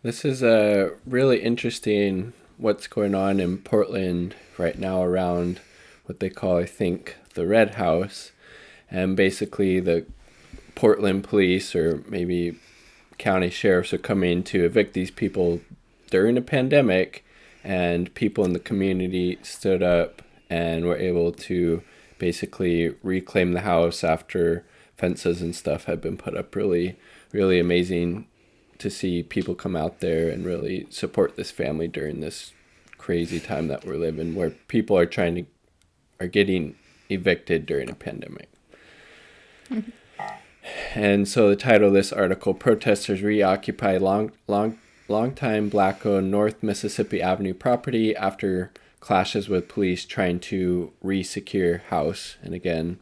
This is really interesting what's going on in Portland right now around what they call, I think, the Red House. And basically the Portland police or maybe county sheriffs are coming to evict these people during a pandemic, and people in the community stood up and were able to basically reclaim the house after fences and stuff had been put up. Really, really amazing to see people come out there and really support this family during this crazy time that we're living, where people are getting evicted during a pandemic. And so the title of this article: Protesters reoccupy long-time Black-owned North Mississippi Avenue property after clashes with police trying to re-secure house. And again,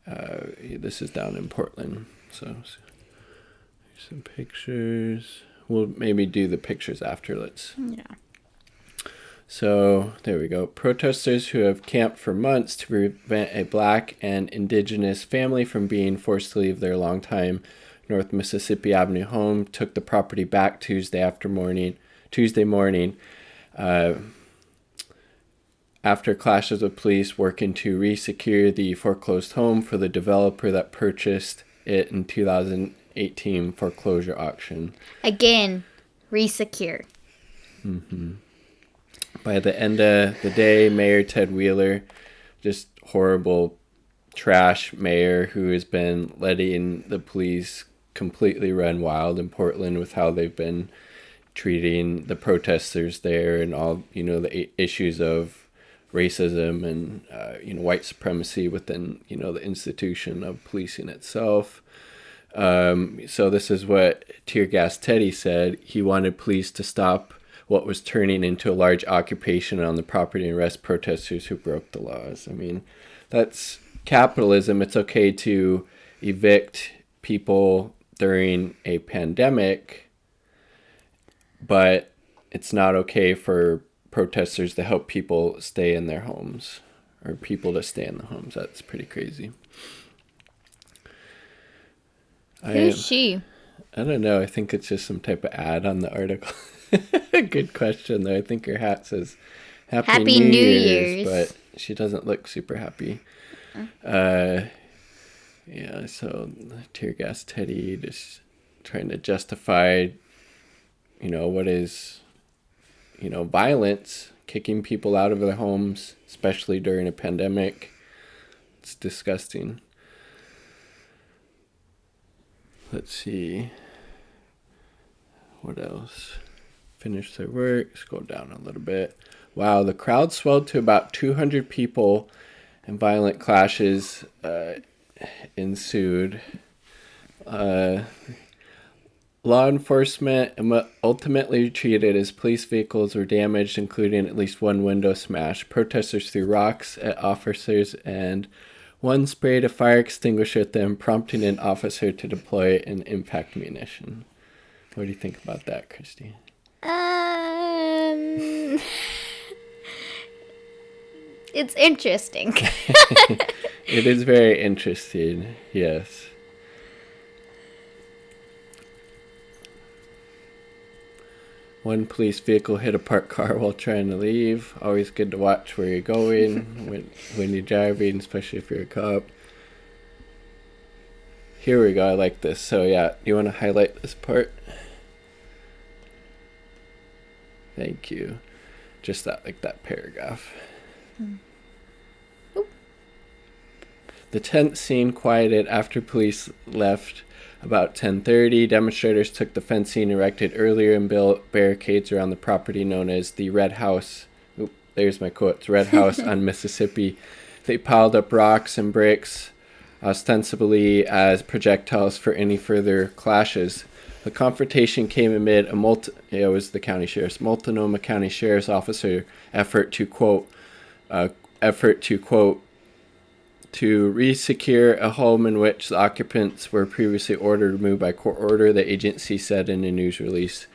this is down in Portland. So here's some pictures. We'll maybe do the pictures after. Yeah. So there we go. Protesters who have camped for months to prevent a Black and Indigenous family from being forced to leave their longtime North Mississippi Avenue home took the property back Tuesday morning, after clashes with police working to re-secure the foreclosed home for the developer that purchased it in 2018 foreclosure auction. Again, re-secure. Mm-hmm. By the end of the day, Mayor Ted Wheeler, just horrible trash mayor who has been letting the police completely run wild in Portland with how they've been treating the protesters there, and all, the issues of racism and, white supremacy within, the institution of policing itself. So this is what Tear Gas Teddy said. He wanted police to stop what was turning into a large occupation on the property and arrest protesters who broke the laws. I mean, that's capitalism. It's okay to evict people during a pandemic, but it's not okay for protesters to help people stay in their homes, or people to stay in the homes. That's pretty crazy. Who's she? I don't know. I think it's just some type of ad on the article. Good question, though. I think her hat says Happy New Year's, but she doesn't look super happy. Yeah, so Tear Gas Teddy just trying to justify, what is, violence, kicking people out of their homes, especially during a pandemic. It's disgusting. Let's see. What else? Finish their work. Scroll down a little bit. Wow, the crowd swelled to about 200 people, and violent clashes ensued. Law enforcement ultimately retreated as police vehicles were damaged, including at least one window smashed. Protesters threw rocks at officers, and one sprayed a fire extinguisher at them, prompting an officer to deploy an impact munition. What do you think about that, Christy? It's interesting. It is very interesting, yes. One police vehicle hit a parked car while trying to leave. Always good to watch where you're going when you're driving, especially if you're a cop. Here we go. I like this. So yeah, you want to highlight this part? Thank you. Just that paragraph. The tense scene quieted after police left about 10:30. Demonstrators took the fencing erected earlier and built barricades around the property known as the Red House. There's my quotes. Red House on Mississippi. They piled up rocks and bricks, ostensibly as projectiles for any further clashes. The confrontation came amid it was the county sheriff's, Multnomah County Sheriff's officer effort to quote, to re-secure a home in which the occupants were previously ordered removed by court order, the agency said in a news release.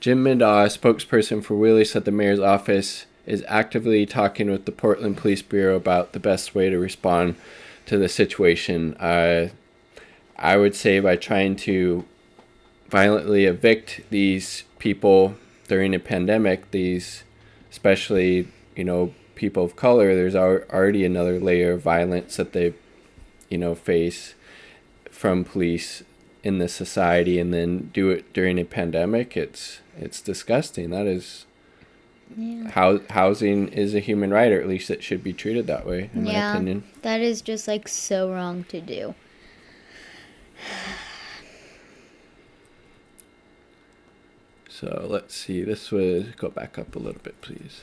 Jim Mindaw, a spokesperson for Wheeler, said the mayor's office is actively talking with the Portland Police Bureau about the best way to respond to the situation. I would say by trying to violently evict these people during a pandemic, these, especially, people of color, there's already another layer of violence that they, face from police in this society, and then do it during a pandemic. It's disgusting. That is, housing is a human right, or at least it should be treated that way, in my opinion. That is just like so wrong to do. So let's see. This would go back up a little bit, please.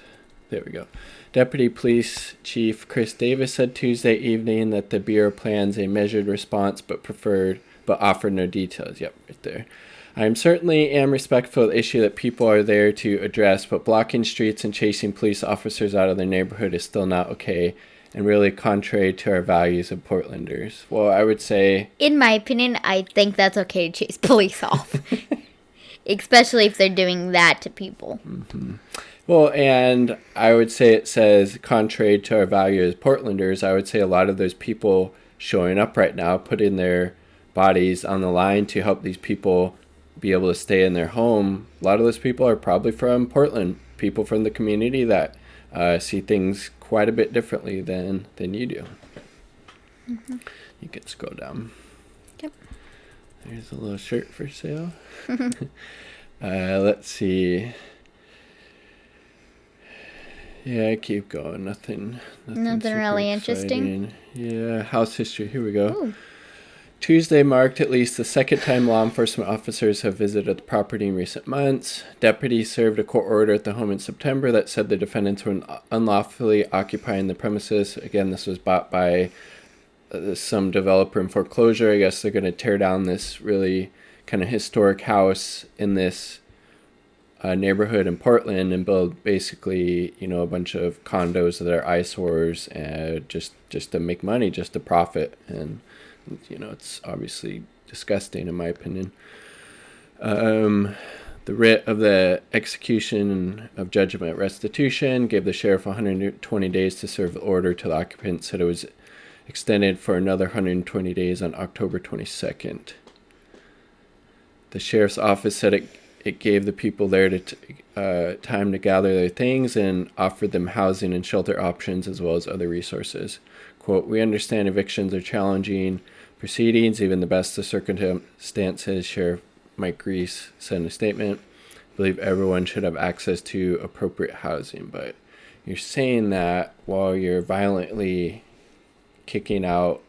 There we go. Deputy Police Chief Chris Davis said Tuesday evening that the Bureau plans a measured response, but offered no details. Yep, right there. I am certainly respectful of the issue that people are there to address, but blocking streets and chasing police officers out of their neighborhood is still not okay, and really contrary to our values of Portlanders. Well, I would say, in my opinion, I think that's okay to chase police off. Especially if they're doing that to people. Mm-hmm. Well, and I would say it says contrary to our values as Portlanders. I would say a lot of those people showing up right now, putting their bodies on the line to help these people be able to stay in their home. A lot of those people are probably from Portland, people from the community that see things quite a bit differently than you do. Mm-hmm. You can scroll down. Yep. There's a little shirt for sale. Let's see. Yeah, keep going. Nothing really interesting. Yeah, house history. Here we go. Ooh. Tuesday marked at least the second time law enforcement officers have visited the property in recent months. Deputies served a court order at the home in September that said the defendants were unlawfully occupying the premises. Again, this was bought by some developer in foreclosure. I guess they're going to tear down this really kind of historic house in this neighborhood in Portland and build basically, a bunch of condos that are eyesores, just to make money, just to profit. And it's obviously disgusting in my opinion. The writ of the execution of judgment restitution gave the sheriff 120 days to serve the order to the occupants. Said it was extended for another 120 days on October 22nd. The sheriff's office said it gave the people there time to gather their things and offered them housing and shelter options as well as other resources. Quote, "We understand evictions are challenging proceedings, even the best of circumstances," Sheriff Mike Reese said in a statement. "I believe everyone should have access to appropriate housing." But you're saying that while you're violently kicking out,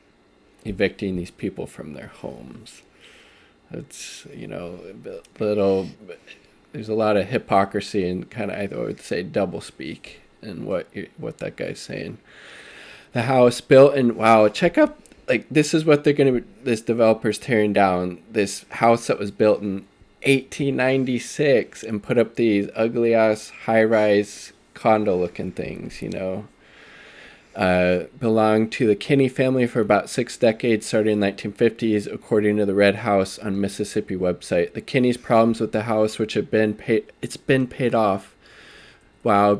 evicting these people from their homes. It's, there's a lot of hypocrisy and kind of, I would say, double speak in what that guy's saying. The house built in, wow, check out, this is what this developer's tearing down. This house that was built in 1896 and put up these ugly ass high-rise condo looking things, belonged to the Kinney family for about 6 decades, starting in the 1950s, according to the Red House on Mississippi website. The Kinney's problems with the house, which have been paid off,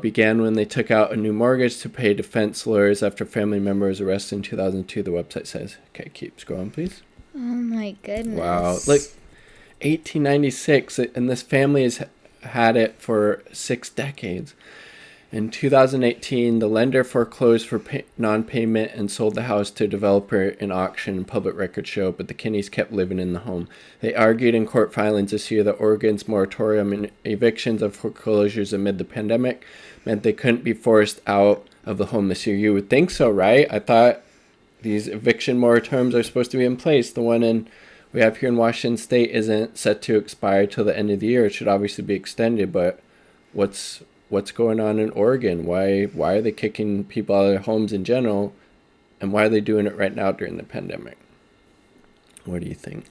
began when they took out a new mortgage to pay defense lawyers after a family member was arrested in 2002, the website says. Okay, keep scrolling, please. Oh my goodness. Wow. 1896, and this family has had it for 6 decades. In 2018, the lender foreclosed for non-payment and sold the house to a developer in auction and public records show, but the Kinneys kept living in the home. They argued in court filings this year that Oregon's moratorium in evictions of foreclosures amid the pandemic meant they couldn't be forced out of the home this year. You would think so, right? I thought these eviction moratoriums are supposed to be in place. The one we have here in Washington State isn't set to expire till the end of the year. It should obviously be extended, but what's going on in Oregon? Why are they kicking people out of their homes in general, and why are they doing it right now during the pandemic? What do you think?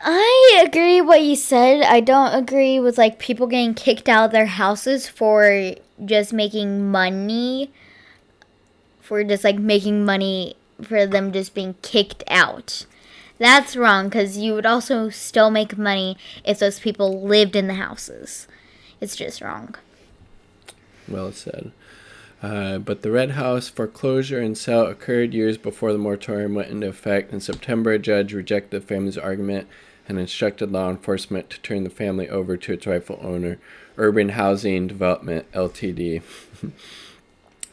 I agree what you said. I don't agree with people getting kicked out of their houses for just making money. For just making money for them just being kicked out. That's wrong, because you would also still make money if those people lived in the houses. It's just wrong. Well said. But the Red House foreclosure and sale occurred years before the moratorium went into effect. In September, a judge rejected the family's argument and instructed law enforcement to turn the family over to its rightful owner, Urban Housing Development Ltd.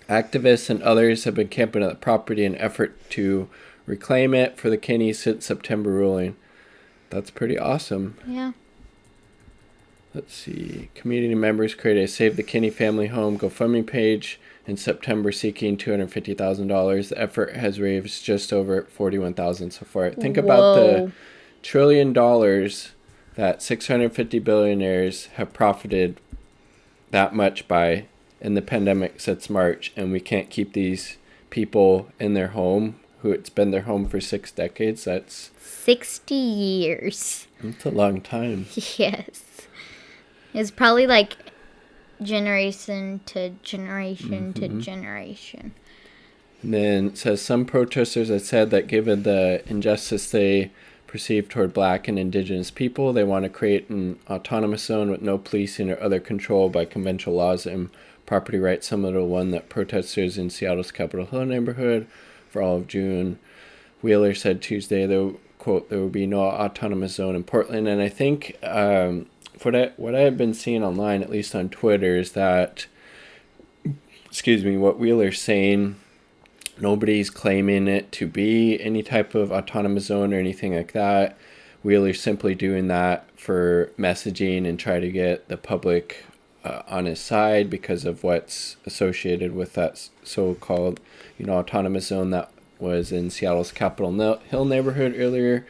Activists and others have been camping at the property in an effort to reclaim it for the Kinneys since September ruling. That's pretty awesome. Yeah. Let's see. Community members created a Save the Kinney Family Home GoFundMe page in September seeking $250,000. The effort has raised just over $41,000 so far. Think about the Whoa. $1 trillion that 650 billionaires have profited that much by in the pandemic since March, and we can't keep these people in their home who it's been their home for 6 decades. That's 60 years. a long time. Yes. It's probably like generation to generation to generation. And then it says some protesters have said that given the injustice they perceive toward black and indigenous people, they want to create an autonomous zone with no policing or other control by conventional laws and property rights, similar to one that protesters in Seattle's Capitol Hill neighborhood for all of June. Wheeler said Tuesday, though, quote, there will be no autonomous zone in Portland. And I think what I have been seeing online, at least on Twitter, is that, what Wheeler's saying, nobody's claiming it to be any type of autonomous zone or anything like that. Wheeler's simply doing that for messaging and try to get the public on his side because of what's associated with that so-called, autonomous zone that was in Seattle's Capitol Hill neighborhood earlier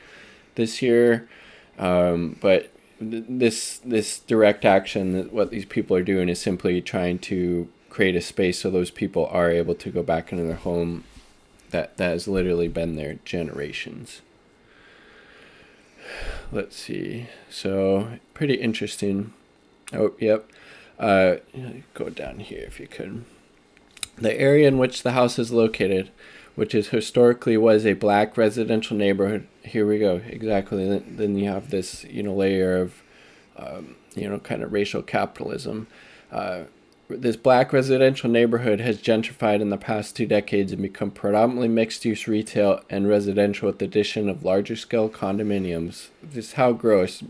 this year. But this direct action, what these people are doing is simply trying to create a space so those people are able to go back into their home that has literally been there generations. Let's see. So, pretty interesting. Oh, yep. Go down here if you could. The area in which the house is located, which is historically was a black residential neighborhood. Here we go. Exactly. Then you have this, layer of, kind of racial capitalism. This black residential neighborhood has gentrified in the past 2 decades and become predominantly mixed-use retail and residential with the addition of larger-scale condominiums. Just how gross.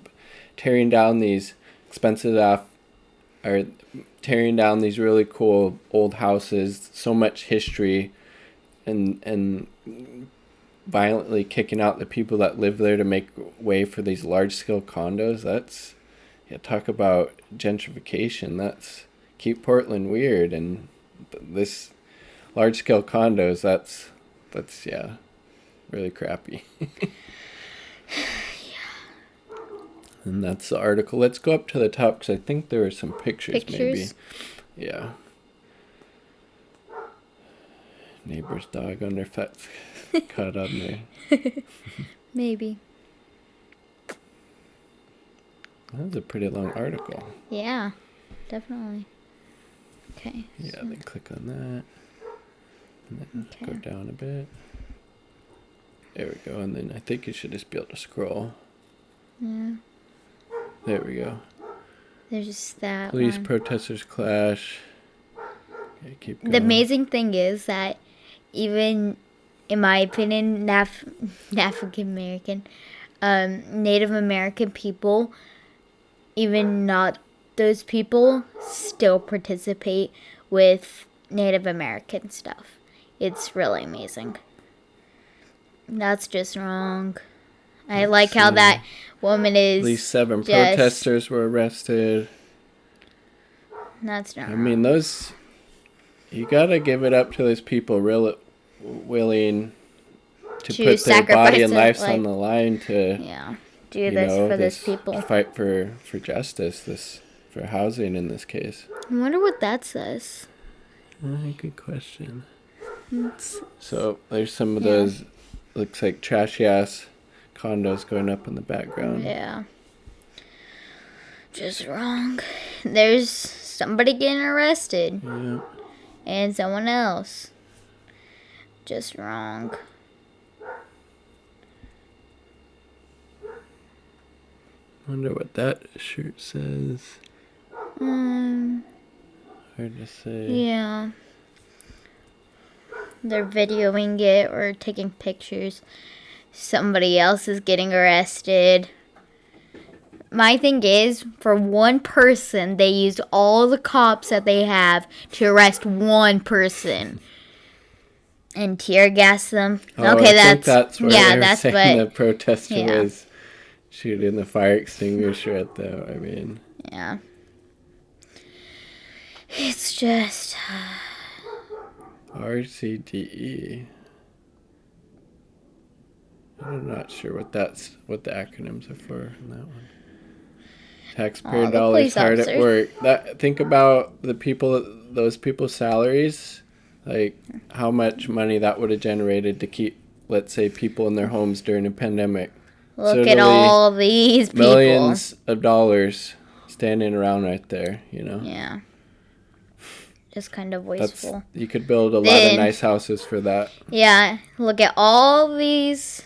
Tearing down these tearing down these really cool old houses, so much history, and violently kicking out the people that live there to make way for these large-scale condos. That's, talk about gentrification. That's keep Portland weird, and this large-scale condos, that's really crappy. And that's the article. Let's go up to the top because I think there are some pictures maybe. Yeah. Neighbor's dog on their fence caught on there. Maybe. That was a pretty long article. Yeah, definitely. Okay. Yeah, so then click on that. And then go down a bit. There we go. And then I think you should just be able to scroll. Yeah. There we go. There's just that Police one. protesters clash. Okay, keep going. The amazing thing is that even, in my opinion, African American, Native American people, even not those people, still participate with Native American stuff. It's really amazing. That's just wrong. I like how that woman is. At least 7 protesters were arrested. That's not. I mean, those. You gotta give it up to those people really willing to put their body and lives on the line to. Yeah, do this for these people. Fight for justice. For housing in this case. I wonder what that says. Good question. So there's some of those. Looks like trashy ass condos going up in the background. Yeah. Just wrong. There's somebody getting arrested. Yeah. And someone else. Just wrong. Wonder what that shirt says. Hard to say. Yeah. They're videoing it or taking pictures. Somebody else is getting arrested. my thing is, for one person, they used all the cops that they have to arrest one person and tear gas them. Oh, Okay, I think that's where yeah, they were that's saying what the protester yeah. was shooting the fire extinguisher at them. I mean, yeah. It's just RCDE. I'm not sure what the acronyms are for on that one. Taxpayer the dollars police hard at officers. work. Think about those people's salaries, like how much money that would have generated to keep, let's say, people in their homes during a pandemic. Look at all these people. Millions of dollars standing around right there, you know? Yeah. Just kind of wasteful. You could build a lot of nice houses for that. Yeah, look at all these,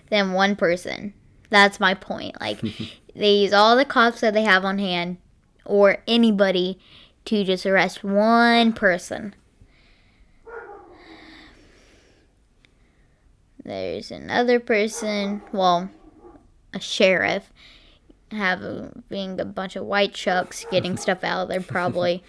then one person. That's my point. Like, they use all the cops that they have on hand, or anybody, to just arrest one person. There's another person, well, a sheriff, being a bunch of white chucks getting stuff out of there, probably.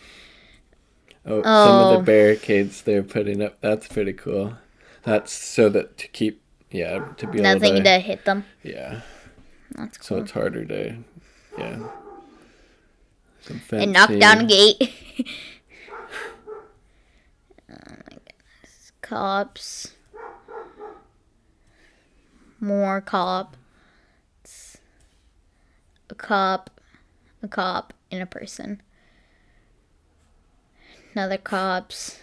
Some of the barricades they're putting up, that's pretty cool. That's so that to keep, to be nothing able to hit them. Yeah. That's cool. So it's harder to, some fencing. And knock down a gate. Oh my goodness. Cops. More cops. A cop, and a person. Another cops.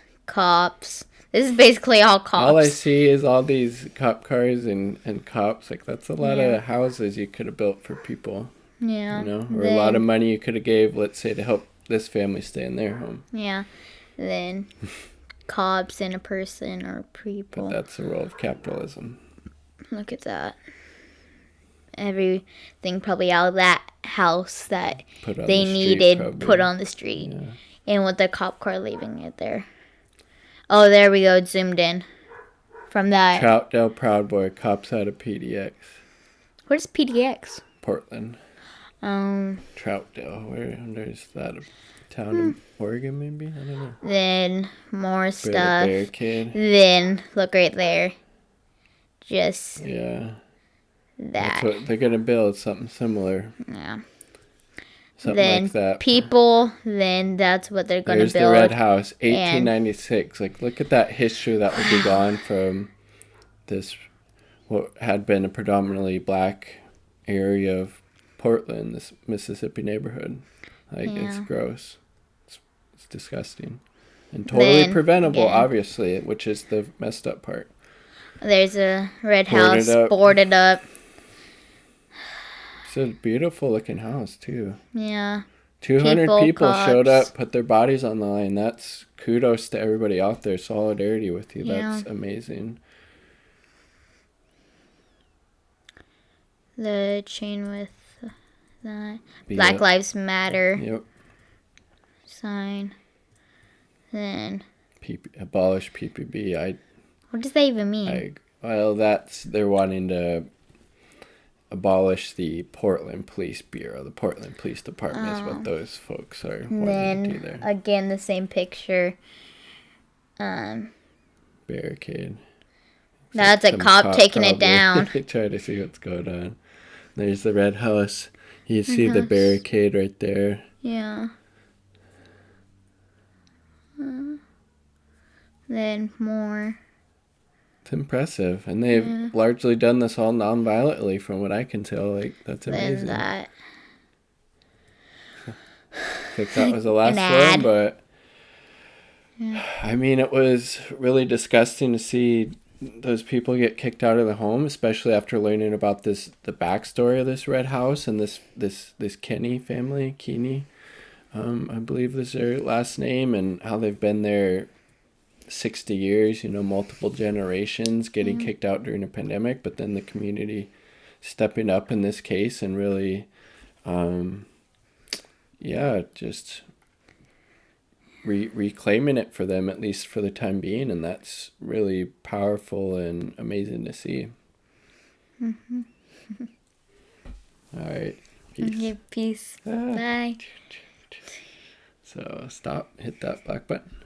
This is basically all cops. All I see is all these cop cars and cops. Like, that's a lot of houses you could have built for people. Yeah. You know? Or a lot of money you could have gave, let's say, to help this family stay in their home. Yeah. Then cops and a person or people. But that's the role of capitalism. Look at that. Everything probably out of that house that they needed put on the street. Yeah. And with the cop car leaving it there. Oh, there we go. It zoomed in. From that. Troutdale Proud Boy, cops out of PDX. Where's PDX? Portland. Troutdale. Where is that? A town in Oregon, maybe? I don't know. Then more stuff. Barricade. Then, look right there. Just. Yeah. That. That's what they're going to build, something similar. Yeah. Something then like that. People, then that's what they're going to build. There's the Red House, 1896. Like, look at that history that would be gone from this, what had been a predominantly black area of Portland, this Mississippi neighborhood. Like, it's gross. It's disgusting. And totally preventable, obviously, which is the messed up part. There's a Red House, boarded up. It's a beautiful looking house, too. Yeah. 200 people showed up, put their bodies on the line. That's kudos to everybody out there. Solidarity with you. Yeah. That's amazing. The chain with the Black Lives Matter sign. Then abolish PPB. What does that even mean? They're wanting to abolish the Portland Police Bureau. The Portland Police Department is what those folks are wanting to do there. Again, the same picture. Barricade. That's a cop taking it down. Try to see what's going on. There's the Red House. You see the barricade right there. Yeah. Then more. It's impressive. And they've largely done this all non-violently from what I can tell. Like, that's amazing. Then that. I think that was the last one, but I mean, it was really disgusting to see those people get kicked out of the home, especially after learning about the backstory of this Red House and this Kenny family, Keeney, I believe is their last name, and how they've been there 60 years, multiple generations, getting kicked out during a pandemic, but then the community stepping up in this case and really, just reclaiming it for them, at least for the time being, and that's really powerful and amazing to see. All right. Peace. Okay, peace. Ah. Bye. So stop, hit that black button.